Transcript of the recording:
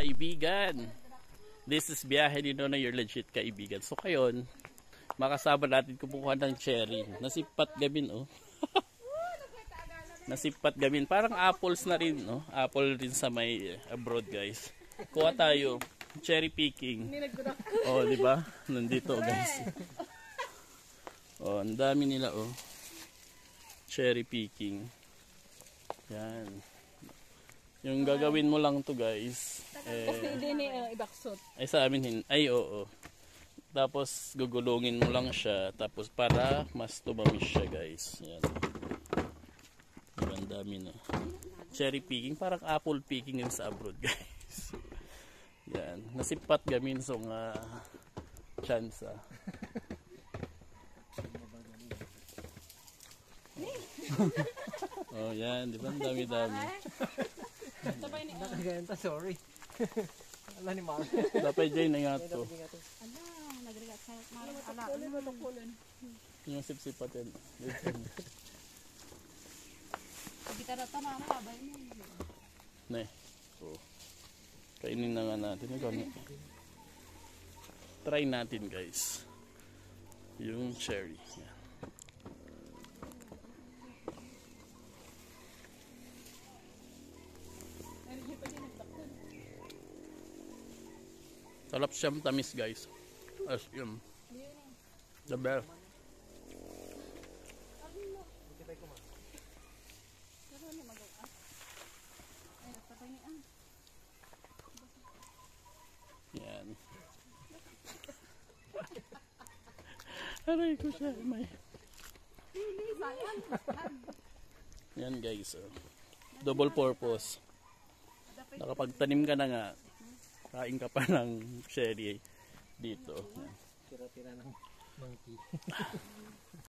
kaibigan. This is Biyahe ni Nonoy, your legit kaibigan. So kayon, makasama natin kumukuha ng cherry. Nasipat gamin oh. Nasipat gamin. Parang apples na rin, no? Apple rin sa may abroad, guys. Kuha tayo. Cherry picking. Oh, di ba? Nandito, guys. Oh, ang dami nila, oh. Cherry picking. Yan. Yung gagawin mo lang to, guys. Hindi ni ibaksot. Ay, sa amin, ay, oo. Tapos, gugulungin mo lang siya. Tapos, para mas tumamis siya, guys. Yan. Ang dami na. Cherry picking. Parang apple picking yun sa abroad, guys. Yan. Nasipat gamin so nga chance. Oh, yan. Di ba? Ang dami-dami. Nakaganta, sorry. Ala ni Mara. Dapat dyan na nga to. Ala, nagrigat sa Mara. Ala, Yung sip-sipat yan. kita rata na labay mo. Ne. Oh. Kainin na nga natin. Try natin, guys. Yung cherry. Yan. Sarap siyang tamis, guys. As yun. The best. Yan. Aray ko siya. May. Yan, guys. Double purpose. Nakapagtanim ka na nga. Kain ka pa ng cherry dito. Tira-tira ng monkey.